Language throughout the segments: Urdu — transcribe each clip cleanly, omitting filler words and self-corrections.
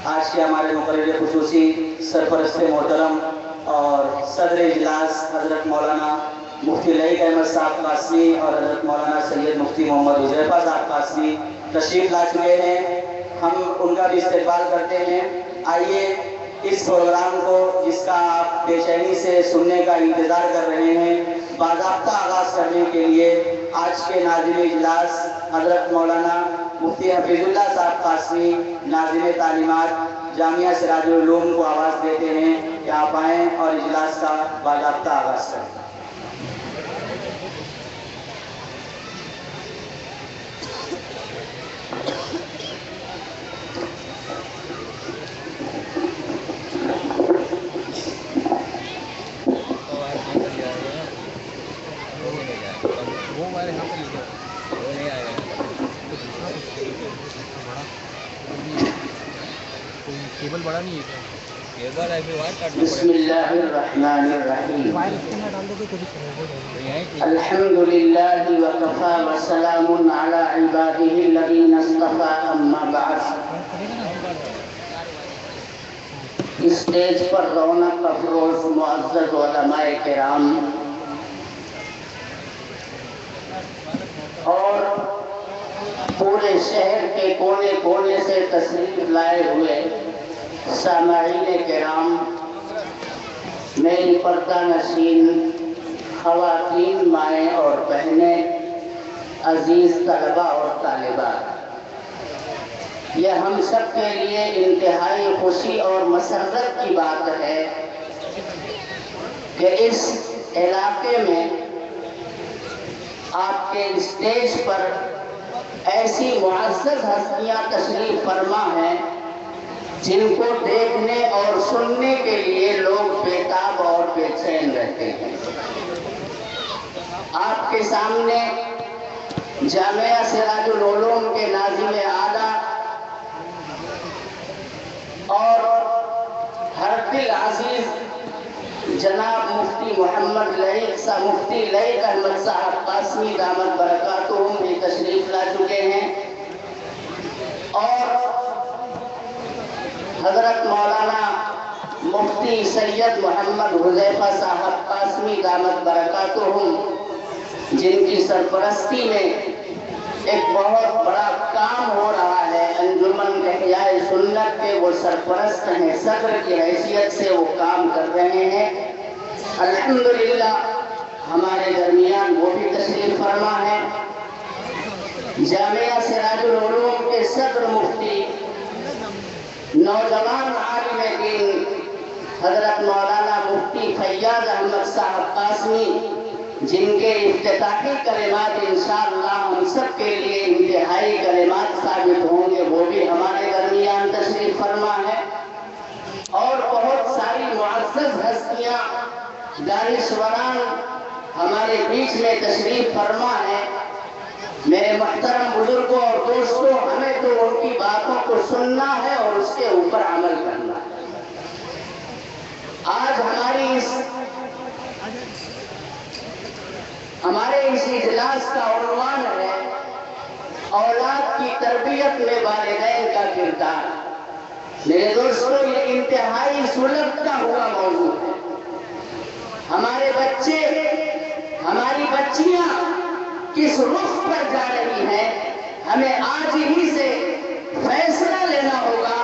آج کے ہمارے مقرر خصوصی سرپرست محترم اور صدر اجلاس حضرت مولانا مفتی لعیق احمد صاحب قاسمی اور حضرت مولانا سید مفتی محمد حذیفہ صاحب قاسمی تشریف لا چکے ہیں. ہم ان کا بھی استقبال کرتے ہیں. آئیے اس پروگرام کو جس کا آپ بے چینی سے سننے کا انتظار کر رہے ہیں باضابطہ آغاز کرنے کے لیے آج کے ناظم اجلاس حضرت مولانا مفتی حفیظ اللہ صاحب قاسمی ناظم تعلیمات جامعہ سراج العلوم کو آواز دیتے ہیں کہ آپ آئیں اور اجلاس کا باضابطہ آغاز کریں. کیبل بڑا نہیں ہے بسم اللہ الرحمن الرحیم. الحمد للہ وکفی وسلام علی عباده الذین اصطفی اما بعد. اسٹیج پر رونق افروز معزز علماء کرام اور پورے شہر کے کونے کونے سے تشریف لائے ہوئے سامعین کرام، میری پردہ نشین خواتین، مائیں اور بہنیں، عزیز طلباء اور طالبات، یہ ہم سب کے لیے انتہائی خوشی اور مسرت کی بات ہے کہ اس علاقے میں آپ کے اسٹیج پر ایسی معزز ہستیاں تشریف فرما ہیں جن کو دیکھنے اور سننے کے لیے لوگ بےتاب اور بے چین رہتے ہیں. آپ کے سامنے جامعہ سراج العلوم کے ناظم اعلیٰ اور ہر دل عزیز جناب مفتی محمد لعیق صاحب، مفتی لعیق احمد صاحب قاسمی دامت برکاتہم بھی تشریف لا چکے ہیں، اور حضرت مولانا مفتی سید محمد حذیفہ صاحب قاسمی دامت برکاتہم، جن کی سرپرستی میں ایک بہت بڑا کام ہو رہا ہے. انجمن احیاء سنت کے وہ سرپرست ہیں، صدر کی حیثیت سے وہ کام کر رہے ہیں. الحمدللہ ہمارے درمیان وہ بھی تشریف فرما ہے. جامعہ سراج العلوم کے صدر مفتی، نوجوان عالم دین حضرت مولانا مفتی فیاض احمد صاحب قاسمی، جن کے افتتاحی کلمات انشاءاللہ ہم سب کے لیے انتہائی کلمات ثابت ہوں گے، وہ بھی ہمارے درمیان تشریف فرما ہے. اور بہت ساری معزز ہستیاں، دانشوران ہمارے بیچ میں تشریف فرما ہے. میرے محترم بزرگوں اور دوستوں، ہمیں تو ان کی باتوں کو سننا ہے اور اس کے اوپر عمل کرنا ہے. آج ہمارے اس اجلاس کا عنوان ہے اولاد کی تربیت میں والدین کا کردار. میرے دوستوں، یہ انتہائی سلگتا ہوا موضوع ہے. ہمارے بچے، ہماری بچیاں کس رخ پر جا رہی ہیں، ہمیں آج ہی سے فیصلہ لینا ہوگا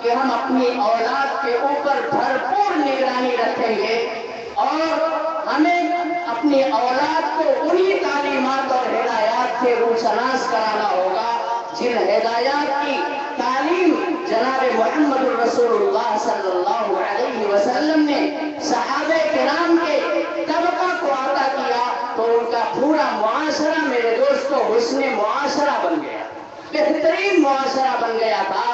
کہ ہم اپنی اولاد کے اوپر بھرپور نگرانی رکھیں گے، اور ہمیں اپنی اولاد کو انہی تعلیمات اور ہدایات سے روشناس کرانا ہوگا جن ہدایات کی تعلیم جناب محمد الرسول اللہ صلی اللہ علیہ وسلم نے صحابہ کرام کے طبقہ کو عطا کیا. تو ان کا پورا معاشرہ میرے دوستو حسن معاشرہ بن گیا، بہترین معاشرہ بن گیا تھا،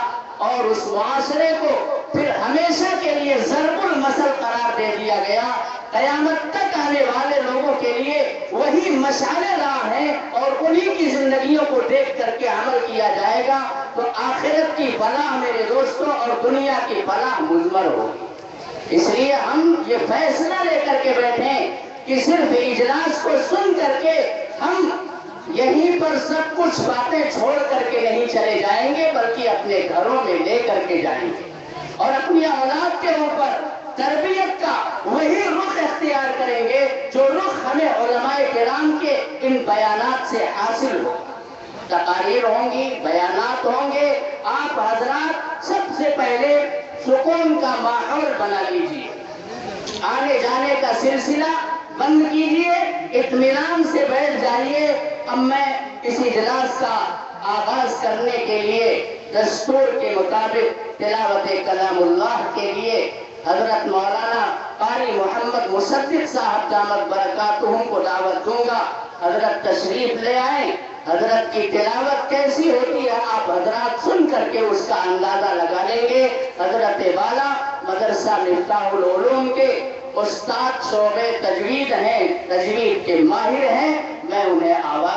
اور اس معاشرے کو پھر ہمیشہ کے لیے ضرب المثل قرار دے دیا گیا. قیامت تک آنے والے لوگوں کے لیے وہی مشعل راہ ہیں، اور انہی کی زندگیوں کو دیکھ کر کے عمل کیا جائے گا تو آخرت کی فلاح میرے دوستوں اور دنیا کی فلاح مضمر ہوگی. اس لیے ہم یہ فیصلہ لے کر کے بیٹھیں کہ صرف اجلاس کو سن کر کے ہم یہیں پر سب کچھ باتیں چھوڑ کر کے نہیں چلے جائیں گے، بلکہ اپنے گھروں میں لے کر کے جائیں گے اور اپنی اولاد کے اوپر تربیت کا وہی رخ اختیار کریں گے جو رخ ہمیں علماء کرام کے ان بیانات سے حاصل ہو۔ تقاریر ہوں گی، بیانات ہوں گے، آپ حضرات سب سے پہلے سکون کا ماحول بنا لیجیے، آنے جانے کا سلسلہ بند کیجیے، اطمینان سے بیٹھ جائیے۔ اب میں اس اجلاس کا آغاز کرنے کے لیے دستور کے مطابق تلاوت کلام اللہ کے لیے حضرت مولانا قاری محمد مصدق صاحب دامت برکاتہم کو دعوت دوں گا۔ حضرت تشریف لے آئیں۔ حضرت کی تلاوت کیسی ہوتی ہے آپ حضرات سن کر کے اس کا اندازہ لگا لیں گے۔ حضرت والا مدرسہ مفتاح العلوم کے استاد شعبہ تجوید ہیں، تجوید کے ماہر ہیں، میں انہیں آواز